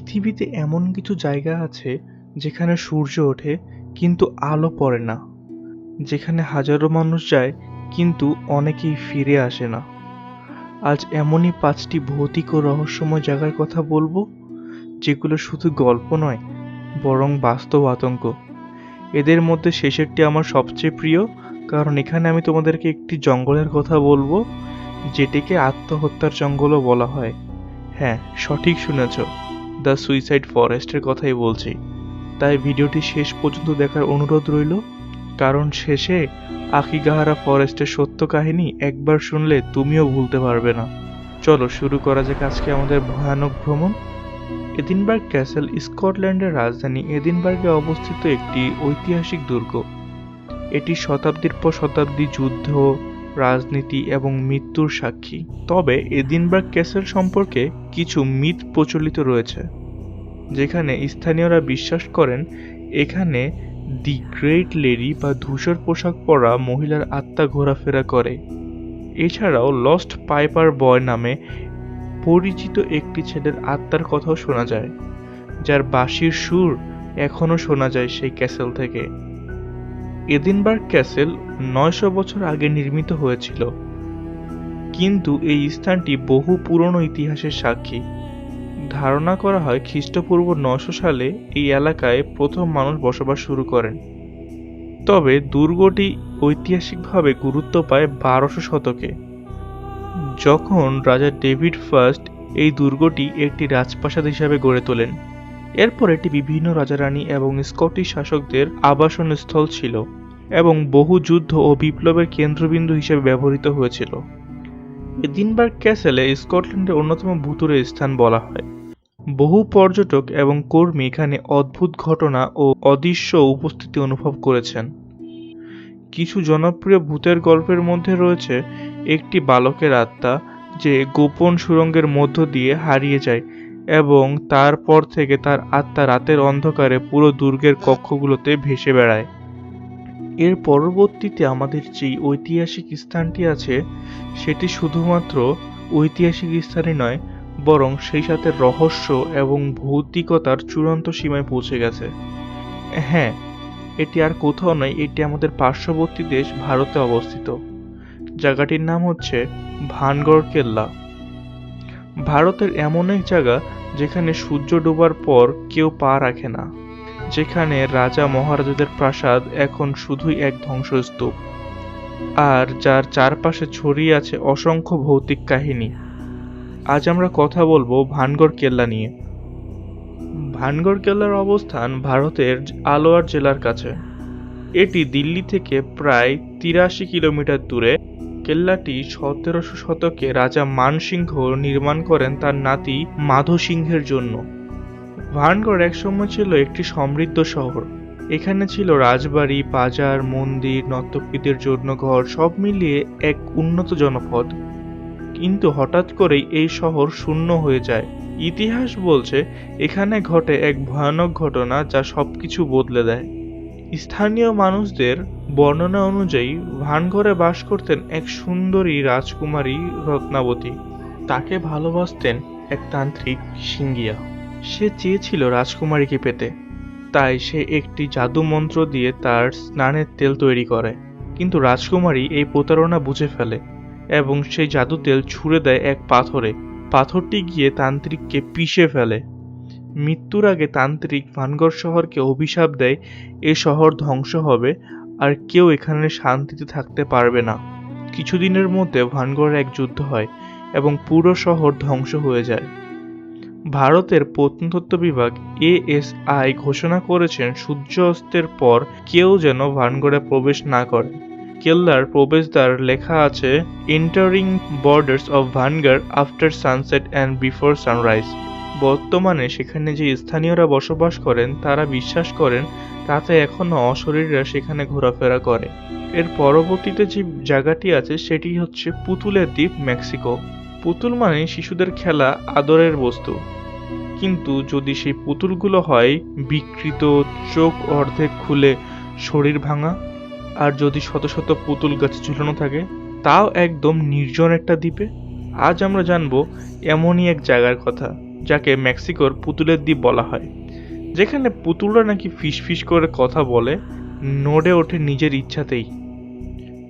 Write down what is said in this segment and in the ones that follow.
পৃথিবীতে এমন কিছু জায়গা আছে যেখানে সূর্য ওঠে কিন্তু আলো পড়ে না, যেখানে হাজারো মানুষ যায় কিন্তু অনেকেই ফিরে আসে না। আজ এমনই 5টি ভৌতিক ও রহস্যময় জায়গার কথা বলবো, যেগুলো শুধু গল্প নয় বরং বাস্তব আতঙ্ক। এদের মধ্যে শেষেরটি আমার সবচেয়ে প্রিয়, কারণ এখানে আমি তোমাদেরকে একটি জঙ্গলের কথা বলবো, যেটিকে আত্মহত্যার জঙ্গলও বলা হয়। হ্যাঁ, সঠিক শুনেছ, দ্য সুইসাইড ফরেস্টের কথাই বলছি। তাই ভিডিওটি শেষ পর্যন্ত দেখার অনুরোধ রইল, কারণ শেষে আকিগাহারা ফরেস্টের সত্য কাহিনী একবার শুনলে তুমিও ভুলতে পারবে না। চলো শুরু করা যাক আজকে আমাদের ভয়ানক ভ্রমণ। এডিনবার্গ ক্যাসেল স্কটল্যান্ডের রাজধানী এডিনবার্গে অবস্থিত একটি ঐতিহাসিক দুর্গ। এটি শতাব্দীর পর শতাব্দী যুদ্ধ, রাজনীতি এবং মৃত্যুর সাক্ষী। তবে এডিনবার্গ ক্যাসেল সম্পর্কে কিছু মিথ প্রচলিত রয়েছে, যেখানে স্থানীয়রা বিশ্বাস করেন এখানে দি গ্রেট লেডি বা ধূসর পোশাক পরা মহিলার আত্মা ঘোরাফেরা করে। এছাড়াও লস্ট পাইপার বয় নামে পরিচিত একটি ছেলের আত্মার কথাও শোনা যায়, যার বাঁশির সুর এখনও শোনা যায় সেই ক্যাসেল থেকে। এডিনবার্গ ক্যাসেল 900 বছর আগে নির্মিত হয়েছিল, কিন্তু এই স্থানটি বহু পুরনো ইতিহাসের সাক্ষী। ধারণা করা হয় খ্রিস্টপূর্ব 900 সালে এই এলাকায় প্রথম মানুষ বসবাস শুরু করেন। তবে দুর্গটি ঐতিহাসিকভাবে গুরুত্ব পায় 1200 শতকে, যখন রাজা ডেভিড ফার্স্ট এই দুর্গটি একটি রাজপ্রাসাদ হিসাবে গড়ে তোলেন। এরপর এটি বিভিন্ন রাজারানী এবং স্কটিশ শাসকদের আবাসনস্থল ছিল এবং বহু যুদ্ধ ও বিপ্লবের কেন্দ্রবিন্দু হিসেবে ব্যবহৃত হয়েছিল। এডিনবার্গ ক্যাসেলে স্কটল্যান্ডের অন্যতম ভূতুড়ে স্থান বলা হয়। বহু পর্যটক এবং কর্মী এখানে অদ্ভুত ঘটনা ও অদৃশ্য উপস্থিতি অনুভব করেছেন। কিছু জনপ্রিয় ভূতের গল্পের মধ্যে রয়েছে একটি বালকের আত্মা যে গোপন সুড়ঙ্গের মধ্য দিয়ে হারিয়ে যায় এবং তারপর থেকে তার আত্মা রাতের অন্ধকারে পুরো দুর্গের কক্ষগুলোতে ভেসে বেড়ায়। এর পরবর্তীতে আমাদের যেই ঐতিহাসিক স্থানটি আছে, সেটি শুধুমাত্র ঐতিহাসিক স্থানই নয়, বরং সেই সাথে রহস্য এবং ভৌতিকতার চূড়ান্ত সীমায় পৌঁছে গেছে। হ্যাঁ, এটি আর কোথাও নয়, এটি আমাদের পার্শ্ববর্তী দেশ ভারতে অবস্থিত। জায়গাটির নাম হচ্ছে ভানগড় কেল্লা। ভারতের এমন এক জায়গা যেখানে সূর্য ডোবার পর কেউ পা রাখে না, যেখানে রাজা মহারাজাদের প্রাসাদ এখন শুধুই এক ধ্বংসস্তূপ, আর যার চারপাশে ছড়িয়ে আছে অসংখ্য ভৌতিক কাহিনী। আজ আমরা কথা বলবো ভানগড় কেল্লা নিয়ে। ভানগড় কেল্লার অবস্থান ভারতের আলোয়ার জেলার কাছে। এটি দিল্লি থেকে প্রায় 83 কিলোমিটার দূরে। কেল্লাটি 1700 শতকে রাজা মান সিংহ নির্মাণ করেন তার নাতি মাধো সিংহের জন্য। ভানগড় একসময় ছিল একটি সমৃদ্ধ শহর। এখানে ছিল রাজবাড়ি, বাজার, মন্দির, নর্তকীদের জন্য ঘর, সব মিলিয়ে এক উন্নত জনপদ। কিন্তু হঠাৎ করেই এই শহর শূন্য হয়ে যায়। ইতিহাস বলছে এখানে ঘটে এক ভয়ানক ঘটনা যা সবকিছু বদলে দেয়। স্থানীয় মানুষদের বর্ণনা অনুযায়ী ভানগড়ে বাস করতেন এক সুন্দরী রাজকুমারী রত্নাবতী। তাকে ভালোবাসতেন এক তান্ত্রিক সিঙ্গিয়া। সে চেয়েছিল রাজকুমারীকে পেতে, তাই সে একটি জাদু মন্ত্র দিয়ে তার স্নানের তেল তৈরি করে। কিন্তু রাজকুমারী এই প্রতারণা বুঝে ফেলে এবং সেই জাদু তেল ছুঁড়ে দেয় এক পাথরে। পাথরটি গিয়ে তান্ত্রিককে পিষে ফেলে। মৃত্যুর আগে তান্ত্রিক ভানগড় শহরকে অভিশাপ দেয়, এ শহর ধ্বংস হবে আর কেউ এখানে শান্তিতে থাকতে পারবে না। কিছুদিনের মধ্যে ভানগড়ে এক যুদ্ধ হয় এবং পুরো শহর ধ্বংস হয়ে যায়। ভারতের প্রত্নতত্ত্ব বিভাগ ASI ঘোষণা করেছেন সূর্য অস্তের পর কেউ যেন ভানগড়ে প্রবেশ না করে। কেল্লার প্রবেশদ্বার লেখা আছে, entering borders of Bhangarh after sunset and before sunrise. বর্তমানে সেখানে যে স্থানীয়রা বসবাস করেন তারা বিশ্বাস করেন তাতে এখনো অশরীররা সেখানে ঘোরাফেরা করে। এর পরবর্তীতে যে জায়গাটি আছে সেটি হচ্ছে পুতুলের দ্বীপ, মেক্সিকো। পুতুল মানে শিশুদের খেলা, আদরের বস্তু। কিন্তু যদি সেই পুতুলগুলো হয় বিকৃত, চোখ অর্ধেক খুলে, শরীর ভাঙা, আর যদি শত শত পুতুল গাছে ঝুলানো থাকে, তাও একদম নির্জন একটা দ্বীপে, আজ আমরা জানব এমনই এক জায়গার কথা যাকে মেক্সিকোর পুতুলের দ্বীপ বলা হয়, যেখানে পুতুলরা নাকি ফিসফিস করে কথা বলে, নড়ে ওঠে নিজের ইচ্ছাতেই।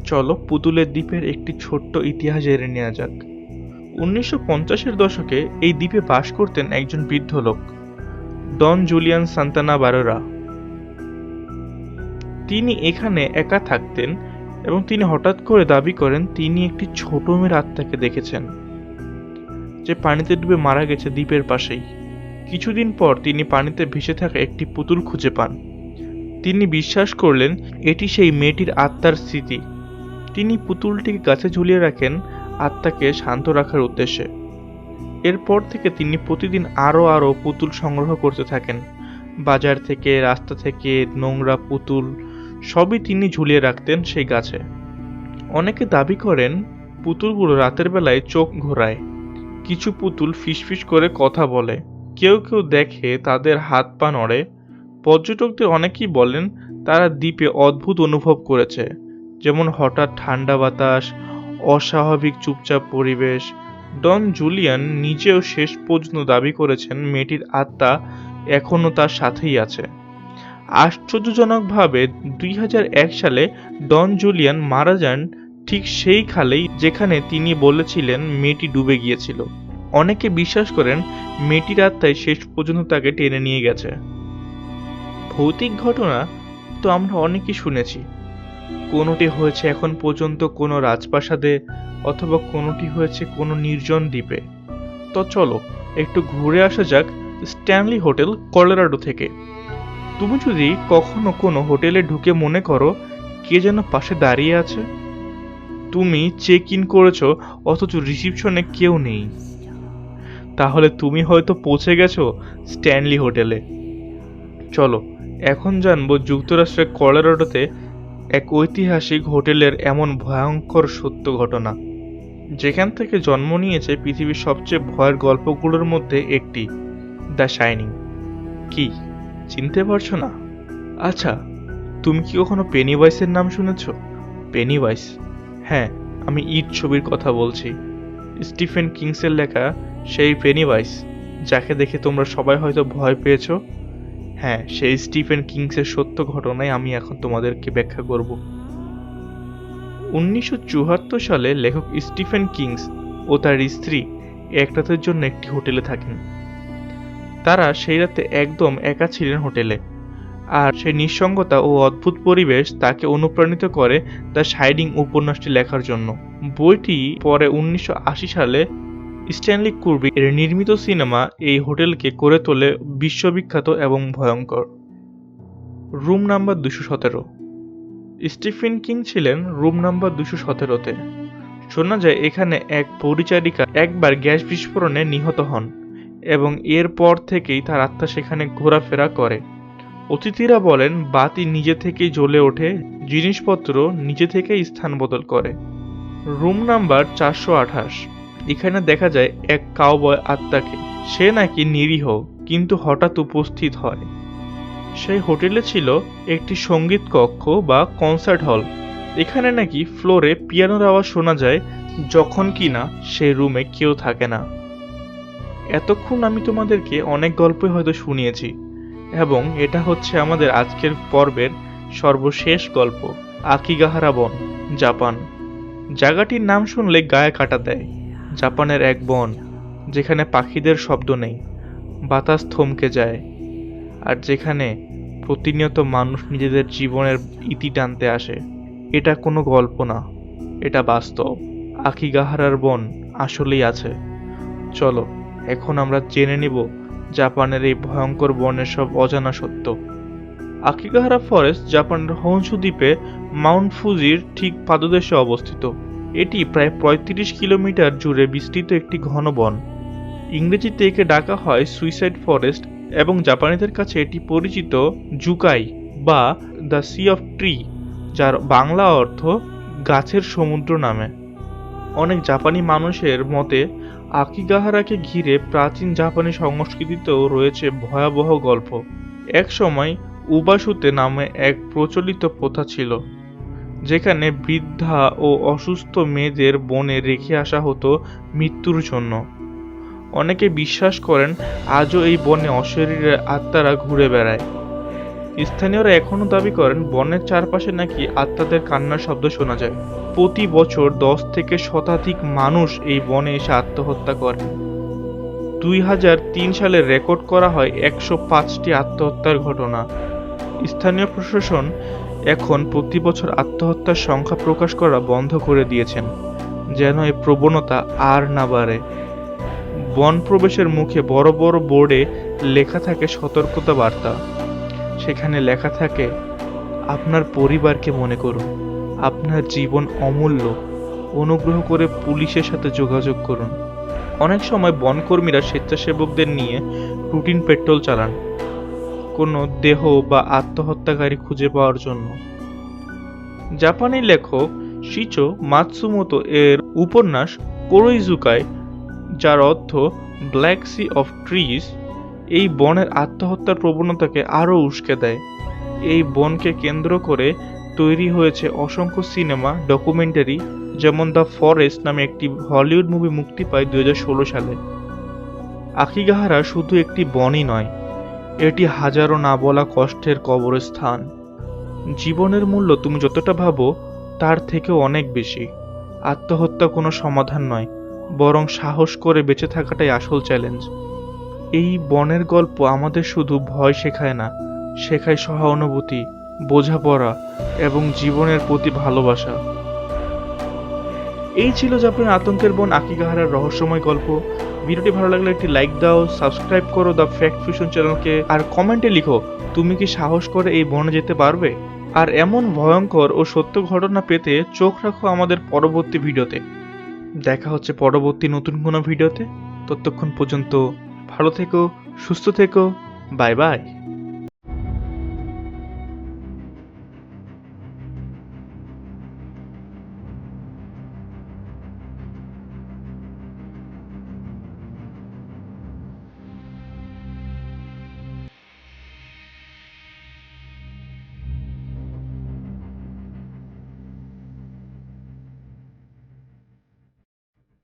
চলো পুতুলের দ্বীপের একটি ছোট্ট ইতিহাস জেনে নেওয়া যাক। 1950-এর দশকে এই দ্বীপে বাস করতেন একজন বৃদ্ধ লোক, ডন জুলিয়ান সান্তানা বারোরা। তিনি এখানে একা থাকতেন এবং তিনি হঠাৎ করে দাবি করেন তিনি একটি ছোট মেয়ের আত্মাকে দেখেছেন, যে পানিতে ডুবে মারা গেছে দ্বীপের পাশেই। কিছুদিন পর তিনি পানিতে ভেসে থাকা একটি পুতুল খুঁজে পান। তিনি বিশ্বাস করলেন এটি সেই মেয়েটির আত্মার স্মৃতি। তিনি পুতুলটিকে গাছে ঝুলিয়ে রাখেন আত্মাকে শান্ত রাখার উদ্দেশ্যে। এরপর থেকে তিনি প্রতিদিন আরও পুতুল সংগ্রহ করতে থাকেন। বাজার থেকে, রাস্তা থেকে নোংরা পুতুল সবই তিনি ঝুলিয়ে রাখতেন সেই গাছে। অনেকে দাবি করেন পুতুলগুলো রাতের বেলায় চোখ ঘোরায়, কিছু পুতুল ফিসফিস করে কথা বলে, কেউ কেউ দেখে তাদের হাত পা নড়ে। পর্যটকদের অনেকেই বলেন তারা দ্বীপে অদ্ভুত অনুভব করেছে, যেমন হঠাৎ ঠান্ডা বাতাস, অস্বাভাবিক চুপচাপ পরিবেশ। ডন জুলিয়ান নিজেও শেষ পর্যন্ত দাবি করেছেন মেয়েটির আত্মা এখনও তার সাথেই আছে। আশ্চর্যজনকভাবে 2001 সালে ডন জুলিয়ান মারা যান ঠিক সেই খালেই যেখানে তিনি বলেছিলেন মেয়েটি ডুবে গিয়েছিল। অনেকে বিশ্বাস করেন মেয়েটির আত্মাই শেষ পর্যন্ত তাকে টেনে নিয়ে গেছে। ভৌতিক ঘটনা তো আমরা অনেকই শুনেছি, কোনোটি হয়েছে এখন পর্যন্ত কোনো রাজপ্রাসাদে, অথবা কোনোটি হয়েছে কোনো নির্জন দ্বীপে। তো চলো একটু ঘুরে আসা যাক স্ট্যানলি হোটেল, কলোরাডো থেকে। তুমি যদি কখনো কোনো হোটেলে ঢুকে মনে করো কে যেন পাশে দাঁড়িয়ে আছে, তুমি চেক ইন করেছো অথচ রিসিপশনে কেউ নেই, তাহলে তুমি হয়তো পৌঁছে গেছো স্ট্যানলি হোটেলে। চলো এখন জানবো যুক্তরাষ্ট্রের কলোরাডোতে এক ঐতিহাসিক হোটেলের এমন ভয়ঙ্কর সত্য ঘটনা, যেখান থেকে জন্ম নিয়েছে পৃথিবীর সবচেয়ে ভয়ের গল্পগুলোর মধ্যে একটি, দ্য শাইনিং। কি চিনতে পারছো না? আচ্ছা, তুমি কি কখনো পেনিওয়াইসের নাম শুনেছ? পেনিওয়াইস, হ্যাঁ, আমি ইট ছবির কথা বলছি। স্টিফেন কিংসের লেখা সেই পেনিওয়াইস, যাকে দেখে তোমরা সবাই হয়তো ভয় পেয়েছো। হ্যাঁ, সেই স্টিফেন কিংসের সত্য ঘটনাই আমি এখন তোমাদেরকে ব্যাখ্যা করব। 1974 সালে লেখক স্টিফেন কিংস ও তার স্ত্রী এক রাতের জন্য একটি হোটেলে থাকেন। তারা সেই রাতে একদম একা ছিলেন হোটেলে, আর সেই নিঃসঙ্গতা ও অদ্ভুত পরিবেশ তাকে অনুপ্রাণিত করে দ্য শাইনিং উপন্যাসটি লেখার জন্য। বইটি পরে 1980 সালে স্ট্যানলি কুব্রিক এর নির্মিত সিনেমা এই হোটেলকে করে তোলে বিশ্ববিখ্যাত এবং ভয়ঙ্কর। Room number 217। স্টিফেন কিং ছিলেন রুম নাম্বার 217-তে। শোনা যায় এখানে এক পরিচারিকা একবার গ্যাস বিস্ফোরণে নিহত হন এবং এরপর থেকেই তার আত্মা সেখানে ঘোরাফেরা করে। অতিথিরা বলেন বাতি নিজে থেকেই জ্বলে ওঠে, জিনিসপত্র নিজে থেকেই স্থান বদল করে। Room number 428। এখানে দেখা যায় এক কাউবয় আত্মাকে। সে নাকি নিরীহ, কিন্তু হঠাৎ উপস্থিত হয়। সেই হোটেলে ছিল একটি সঙ্গীত কক্ষ বা কনসার্ট হল। এখানে নাকি ফ্লোরে পিয়ানোর আওয়াজ শোনা যায়, যখন কিনা সেই রুমে কেউ থাকে না। এতক্ষণ আমি তোমাদেরকে অনেক গল্পই হয়তো শুনিয়েছি, এবং এটা হচ্ছে আমাদের আজকের পর্বের সর্বশেষ গল্প, আকিগাহারা বন, জাপান। জায়গাটির নাম শুনলে গায়ে কাটা দেয়। জাপানের এক বন, যেখানে পাখিদের শব্দ নেই, বাতাস থমকে যায়, আর যেখানে প্রতিনিয়ত মানুষ নিজেদের জীবনের ইতি টানতে আসে। এটা কোনো গল্প না, এটা বাস্তব। আকিগাহারার বন আসলেই আছে। চলো এখন আমরা জেনে নিব জাপানের এই ভয়ঙ্কর বনের সব অজানা সত্য। আকিগাহারা ফরেস্ট জাপানের হনশু দ্বীপে মাউন্ট ফুজির ঠিক পাদদেশে অবস্থিত। এটি প্রায় 35 কিলোমিটার জুড়ে বিস্তৃত একটি ঘন বন। ইংরেজিতে একে ডাকা হয় সুইসাইড ফরেস্ট, এবং জাপানিদের কাছে এটি পরিচিত জুকাই বা দ্য সি অফ ট্রি, যার বাংলা অর্থ গাছের সমুদ্র নামে। অনেক জাপানি মানুষের মতে আকিগাহারাকে ঘিরে প্রাচীন জাপানি সংস্কৃতিতেও রয়েছে ভয়াবহ গল্প। এক সময় উবাসুতে নামে এক প্রচলিত প্রথা ছিল, যেখানে বৃদ্ধা ও অসুস্থ মেয়েদের বনে রেখে আসা হতো মৃত্যুর জন্য। অনেকে বিশ্বাস করেন আজও এই বনে অশরীরের আত্মারা ঘুরে বেড়ায়। স্থানীয়রা এখনো দাবি করেন বনের চারপাশে নাকি আত্মাদের কান্নার শব্দ শোনা যায়। প্রতি বছর 10 থেকে শতাধিক মানুষ এই বনে এসে আত্মহত্যা করেন। 2003 সালে রেকর্ড করা হয় 105টি আত্মহত্যার ঘটনা। স্থানীয় প্রশাসন এখন প্রতি বছর আত্মহত্যার সংখ্যা প্রকাশ করা বন্ধ করে দিয়েছেন, যেন এই প্রবণতা আর না বাড়ে। বন প্রবেশের মুখে বড় বড় বোর্ডে লেখা থাকে সতর্কতা বার্তা। সেখানে লেখা থাকে, আপনার পরিবারকে মনে করুন, আপনার জীবন অমূল্য, অনুগ্রহ করে পুলিশের সাথে যোগাযোগ করুন। অনেক সময় বনকর্মীরা স্বেচ্ছাসেবকদের নিয়ে রুটিন পেট্রোল চালান কোনো দেহ বা আত্মহত্যাকারী খুঁজে পাওয়ার জন্য। জাপানি লেখক শিচো মাতসুমোতো এর উপন্যাস কোরোইজুকাই, যার অর্থ ব্ল্যাক সি অফ ট্রিজ, এই বনের আত্মহত্যার প্রবণতাকে আরও উস্কে দেয়। এই বনকে কেন্দ্র করে তৈরি হয়েছে অসংখ্য সিনেমা, ডকুমেন্টারি, যেমন দ্য ফরেস্ট নামে একটি হলিউড মুভি মুক্তি পায় 2016 সালে। আকিগাহারা শুধু একটি বনই নয়, এটি হাজারো না বলা কষ্টের কবরস্থান। জীবনের মূল্য তুমি যতটা ভাবো তার থেকেও অনেক বেশি। আত্মহত্যা কোনো সমাধান নয়, বরং সাহস করে বেঁচে থাকাটাই আসল চ্যালেঞ্জ। এই বনের গল্প আমাদের শুধু ভয় শেখায় না, শেখায় সহানুভূতি, বোঝাপড়া এবং জীবনের প্রতি ভালোবাসা। এই ছিল জাপানের আতঙ্কের বন আকিগাহারার রহস্যময় গল্প। ভিডিওটি ভালো লাগলে একটি লাইক দাও, সাবস্ক্রাইব করো দ্য ফ্যাক্ট ফিউশন চ্যানেলকে, আর কমেন্টে লিখো তুমি কি সাহস করে এই বনে যেতে পারবে। আর এমন ভয়ঙ্কর ও সত্য ঘটনা পেতে চোখ রাখো আমাদের পরবর্তী ভিডিওতে। দেখা হচ্ছে পরবর্তী নতুন কোনো ভিডিওতে। ততক্ষণ পর্যন্ত ভালো থেকো, সুস্থ থেকো, বাই বাই।